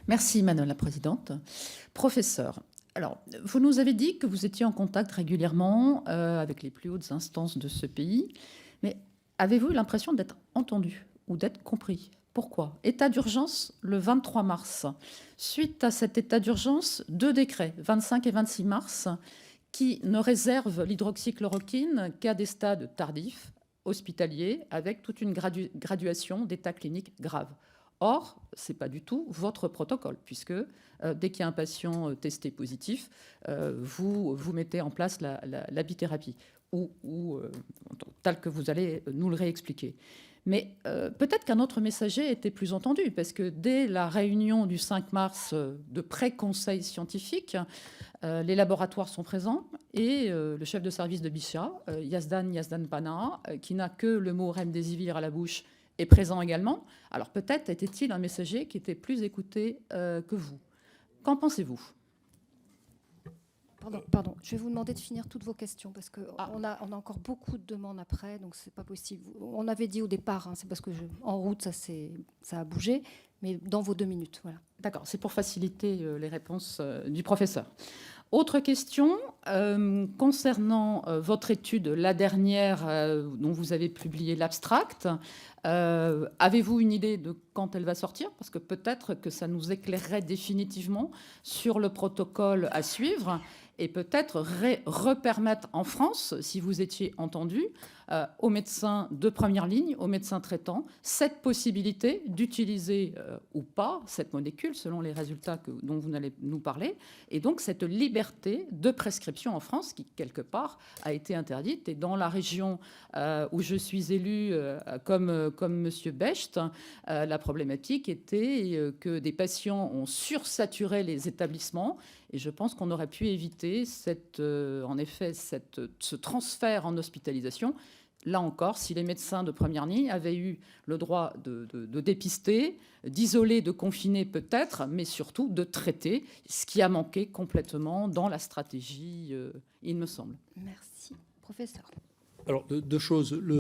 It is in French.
Merci, Madame la Présidente. Professeur, alors, vous nous avez dit que vous étiez en contact régulièrement avec les plus hautes instances de ce pays, mais avez-vous eu l'impression d'être entendu ou d'être compris? Pourquoi? État d'urgence le 23 mars. Suite à cet état d'urgence, 2 décrets, 25 et 26 mars, qui ne réservent l'hydroxychloroquine qu'à des stades tardifs, hospitaliers, avec toute une graduation d'état clinique grave. Or, ce n'est pas du tout votre protocole, puisque dès qu'il y a un patient testé positif, vous mettez en place la bithérapie, ou tel que vous allez nous le réexpliquer. Mais peut-être qu'un autre messager était plus entendu, parce que dès la réunion du 5 mars de pré-conseil scientifique, les laboratoires sont présents et le chef de service de Bichat, Yazdan Pana, qui n'a que le mot remdesivir à la bouche, est présent également. Alors peut-être était-il un messager qui était plus écouté que vous. Qu'en pensez-vous? Pardon, je vais vous demander de finir toutes vos questions parce qu'on a encore beaucoup de demandes après, donc c'est pas possible. On avait dit au départ, c'est parce que en route ça a bougé, mais dans vos 2 minutes, voilà. D'accord, c'est pour faciliter les réponses du professeur. Autre question concernant votre étude, la dernière dont vous avez publié l'abstract. Avez-vous une idée de quand elle va sortir? Parce que peut-être que ça nous éclairerait définitivement sur le protocole à suivre et peut-être repermettre en France, si vous étiez entendu, aux médecins de première ligne, aux médecins traitants, cette possibilité d'utiliser ou pas cette molécule selon les résultats dont vous allez nous parler, et donc cette liberté de prescription en France qui, quelque part, a été interdite. Et dans la région où je suis élue, comme M. Becht, la problématique était que des patients ont sursaturé les établissements, et je pense qu'on aurait pu éviter en effet ce transfert en hospitalisation. Là encore, si les médecins de première ligne avaient eu le droit de dépister, d'isoler, de confiner peut-être, mais surtout de traiter, ce qui a manqué complètement dans la stratégie, il me semble. Merci. Professeur. Alors, deux choses.